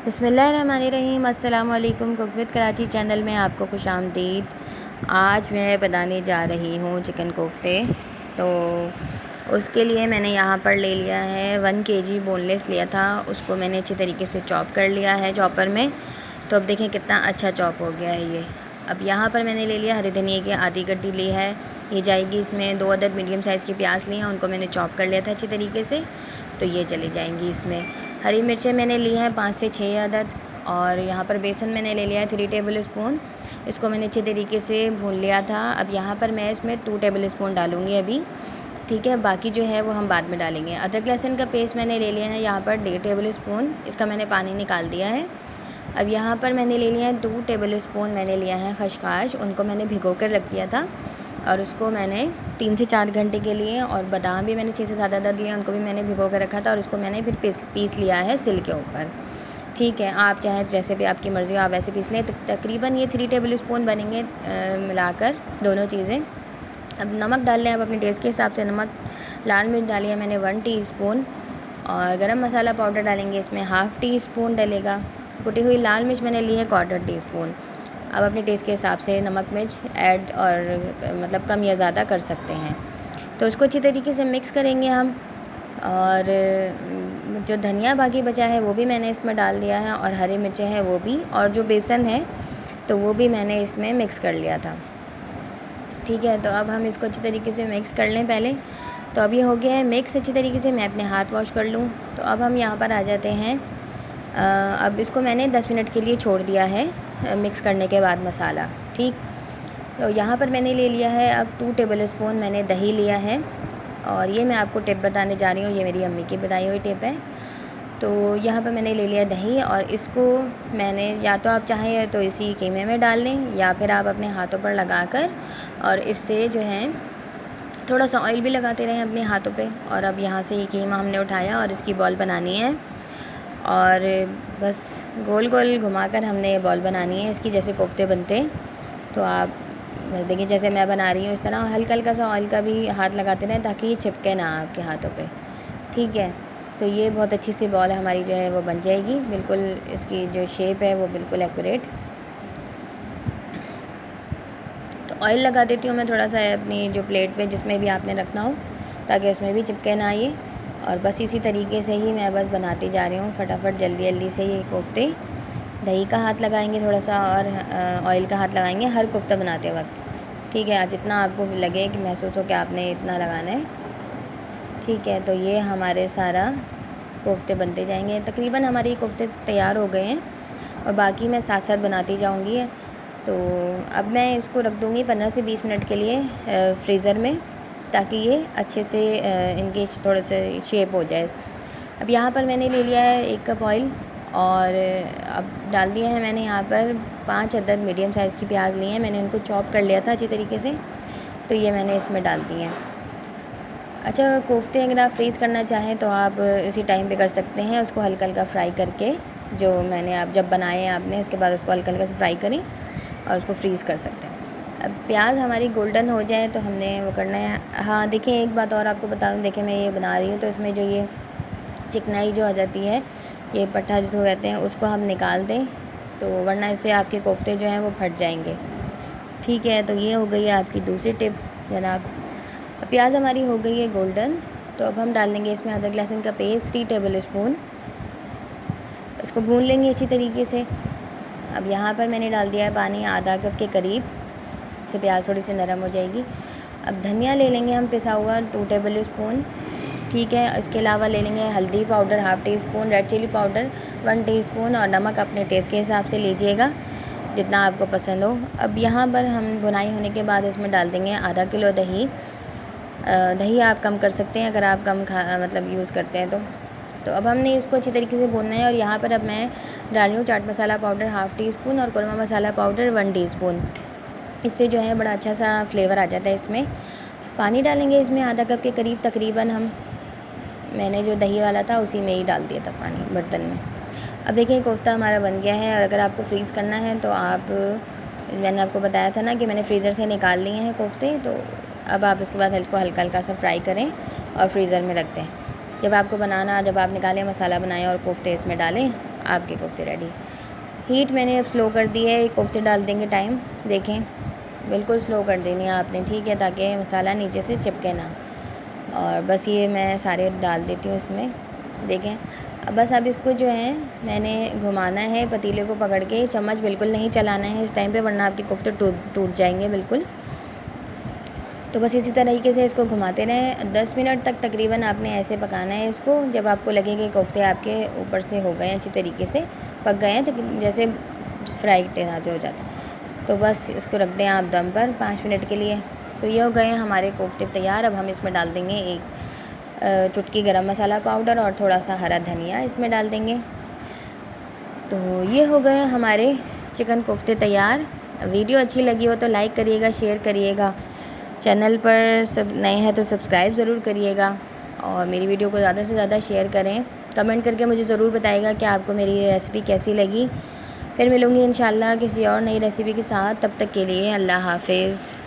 बिस्मिल्लाहिर्रहमानिर्रहीम। अस्सलाम वालेकुम। कुक विद कराची चैनल में आपको खुशामदीद। आज मैं बनाने जा रही हूँ चिकन कोफ्ते। तो उसके लिए मैंने यहाँ पर ले लिया है 1 kg बोनलेस लिया था। उसको मैंने अच्छे तरीके से चॉप कर लिया है चॉपर में। तो अब देखें कितना अच्छा चॉप हो गया है ये। अब यहाँ पर मैंने ले लिया हरी धनिया की आधी गड्डी ली है, ये जाएगी इसमें। 2 अदद मीडियम साइज़ के प्याज लिए हैं, उनको मैंने चॉप कर लिया था अच्छी तरीके से, तो ये चली जाएंगी इसमें। हरी मिर्चें मैंने ली हैं 5 से 6 अदद। और यहाँ पर बेसन मैंने ले लिया है 3 टेबल स्पून। इसको मैंने अच्छे तरीके से भून लिया था। अब यहाँ पर मैं इसमें 2 टेबल स्पून डालूँगी अभी, ठीक है। बाकी जो है वो हम बाद में डालेंगे। अदरक लहसुन का पेस्ट मैंने ले लिया है यहाँ पर 1.5 टेबल स्पून। इसका मैंने पानी निकाल दिया है। अब यहाँ पर मैंने ले लिया है 2 टेबल स्पून मैंने लिया है खसखस। उनको मैंने भिगो कर रख दिया था और उसको मैंने 3 से 4 घंटे के लिए, और बादाम भी मैंने 6 से 7 अदद लिए, उनको भी मैंने भिगो कर रखा था और उसको मैंने फिर पीस लिया है सिल के ऊपर, ठीक है। आप चाहे जैसे भी आपकी मर्ज़ी हो आप वैसे पीस लें। तकरीबन ये 3 टेबल स्पून बनेंगे मिलाकर दोनों चीज़ें। अब नमक डाल लें आप अपने टेस्ट के हिसाब से। नमक, लाल मिर्च डाली है मैंने 1 टीस्पून, और गरम मसाला पाउडर डालेंगे इसमें 1/2 टीस्पून डलेगा। कुटी हुई लाल मिर्च मैंने ली है 1/4 टीस्पून। अब अपने टेस्ट के हिसाब से नमक मिर्च ऐड और मतलब कम या ज़्यादा कर सकते हैं। तो उसको अच्छी तरीके से मिक्स करेंगे हम। और जो धनिया बाकी बचा है वो भी मैंने इसमें डाल दिया है, और हरी मिर्चें हैं वो भी, और जो बेसन है तो वो भी मैंने इसमें मिक्स कर लिया था, ठीक है। तो अब हम इसको अच्छी तरीके से मिक्स कर लें पहले। तो अब ये हो गया है मिक्स अच्छी तरीके से। मैं अपने हाथ वॉश कर लूँ। तो अब हम यहाँ पर आ जाते हैं। अब इसको मैंने 10 मिनट के लिए छोड़ दिया है मिक्स करने के बाद मसाला, ठीक। तो यहाँ पर मैंने ले लिया है अब 2 टेबल स्पून मैंने दही लिया है। और ये मैं आपको टिप बताने जा रही हूँ, ये मेरी अम्मी की बताई हुई टिप है। तो यहाँ पर मैंने ले लिया दही, और इसको मैंने, या तो आप चाहें तो इसी कीमे में डाल लें, या फिर आप अपने हाथों पर लगाकर और इससे जो है थोड़ा सा ऑयल भी लगाते रहें अपने हाथों पे। और अब यहाँ से ये कीमा हमने उठाया और इसकी बॉल बनानी है, और बस गोल गोल घुमाकर हमने ये बॉल बनानी है इसकी, जैसे कोफ्ते बनते। तो आप देखिए जैसे मैं बना रही हूँ इस तरह हल्का हल्का सा ऑयल का भी हाथ लगाते रहें ताकि ये चिपके ना आपके हाथों पे, ठीक है। तो ये बहुत अच्छी सी बॉल हमारी जो है वो बन जाएगी, बिल्कुल इसकी जो शेप है वो बिल्कुल एक्यूरेट। तो ऑयल लगा देती हूँ मैं थोड़ा सा अपनी जो प्लेट पे जिसमें भी आपने रखना हो, ताकि उसमें भी चिपके ना ये। और बस इसी तरीके से ही मैं बस बनाती जा रही हूँ फटाफट जल्दी जल्दी से ये कोफ्ते। दही का हाथ लगाएंगे थोड़ा सा, और ऑयल का हाथ लगाएंगे हर कोफ्ता बनाते वक्त, ठीक है। जितना आपको लगे कि महसूस हो कि आपने इतना लगाना है, ठीक है। तो ये हमारे सारा कोफ्ते बनते जाएंगे। तकरीबन हमारे कोफ्ते तैयार हो गए हैं, और बाकी मैं साथ साथ बनाती जाऊंगी। तो अब मैं इसको रख दूंगी 15 से 20 मिनट के लिए फ्रीज़र में, ताकि ये अच्छे से इनके थोड़े से शेप हो जाए। अब यहाँ पर मैंने ले लिया है 1 कप ऑयल, और अब डाल दिया है मैंने यहाँ पर 5 अदद मीडियम साइज़ की प्याज ली हैं। मैंने उनको चॉप कर लिया था अच्छी तरीके से, तो ये मैंने इसमें डाल दी हैं। अच्छा, कोफ्ते अगर आप फ्रीज़ करना चाहें तो आप इसी टाइम पे कर सकते हैं, उसको हल्का हल्का फ्राई करके। जो मैंने आप जब बनाए हैं आपने, उसके बाद उसको हल्का हल्का से फ्राई करें और उसको फ्रीज़ कर सकते हैं। अब प्याज हमारी गोल्डन हो जाए तो हमने वो करना है। हाँ देखिए, एक बात और आपको बता दूँ, देखिए मैं ये बना रही हूँ तो इसमें जो ये चिकनाई जो आ जाती है, ये पट्टा जिसको कहते हैं, उसको हम निकाल दें, तो वरना इससे आपके कोफ्ते जो हैं वो फट जाएंगे, ठीक है। तो ये हो गई है आपकी दूसरी टिप जनाब। प्याज हमारी हो गई है गोल्डन, तो अब हम डाल देंगे इसमें अदरक लहसुन का पेस्ट 3 टेबल स्पून। इसको भून लेंगे अच्छी तरीके से। अब यहाँ पर मैंने डाल दिया है पानी आधा कप के करीब, इससे प्याज थोड़ी सी नरम हो जाएगी। अब धनिया ले लेंगे हम पिसा हुआ 2 टेबल स्पून, ठीक है। इसके अलावा ले लेंगे हल्दी powder 1/2 teaspoon, red chili powder 1 teaspoon, और नमक अपने टेस्ट के हिसाब से लीजिएगा जितना आपको पसंद हो। अब यहाँ पर हम बुनाई होने के बाद इसमें डाल देंगे आधा किलो दही। दही आप कम कर सकते हैं अगर आप कम मतलब यूज़ करते हैं तो अब हमने इसको अच्छी तरीके से भूनना है। और यहाँ पर अब मैं डाल रही हूँ चाट मसाला पाउडर 1/2 टीस्पून और कुरमा मसाला पाउडर 1 टीस्पून। इससे जो है बड़ा अच्छा सा फ्लेवर आ जाता है इसमें। पानी डालेंगे इसमें आधा कप के करीब तकरीबन। मैंने जो दही वाला था उसी में ही डाल दिया था पानी बर्तन में। अब देखिए कोफ्ता हमारा बन गया है। और अगर आपको फ्रीज़ करना है तो आप, मैंने आपको बताया था ना कि मैंने फ्रीज़र से निकाल लिए हैं कोफ्ते, तो अब आप इसके बाद इसको हल्का हल्का सा फ्राई करें और फ्रीज़र में रख दें। जब आपको बनाना, जब आप निकालें मसाला बनाएं और कोफ्ते इसमें डालें, आपके कोफ्ते रेडी। हीट मैंने अब स्लो कर दी है। कोफ्ते डाल देंगे टाइम देखें, बिल्कुल स्लो कर देनी है आपने, ठीक है, ताकि मसाला नीचे से चिपके ना। और बस ये मैं सारे डाल देती हूँ इसमें, देखें। अब बस अब इसको जो है मैंने घुमाना है पतीले को पकड़ के, चम्मच बिल्कुल नहीं चलाना है इस टाइम पे, वरना आपके कोफ्ते टूट जाएंगे बिल्कुल। तो बस इसी तरीके से इसको घुमाते रहें। 10 मिनट तक तकरीबन आपने ऐसे पकाना है इसको, जब आपको लगे कि कोफ्ते आपके ऊपर से हो गए हैं, अच्छी तरीके से पक गए हैं, तो जैसे फ्राई तरह से हो जाता है। तो बस इसको रख दें आप दम पर 5 मिनट के लिए। तो ये हो गए हैं हमारे कोफ्ते तैयार। अब हम इसमें डाल देंगे एक चुटकी गरम मसाला पाउडर और थोड़ा सा हरा धनिया इसमें डाल देंगे। तो ये हो गए हमारे चिकन कोफ्ते तैयार। वीडियो अच्छी लगी हो तो लाइक करिएगा, शेयर करिएगा, चैनल पर सब नए हैं तो सब्सक्राइब ज़रूर करिएगा, और मेरी वीडियो को ज़्यादा से ज़्यादा शेयर करें। कमेंट करके मुझे ज़रूर बताइएगा कि आपको मेरी रेसिपी कैसी लगी। फिर मिलूँगी इंशाल्लाह किसी और नई रेसिपी के साथ। तब तक के लिए अल्लाह हाफ़िज़।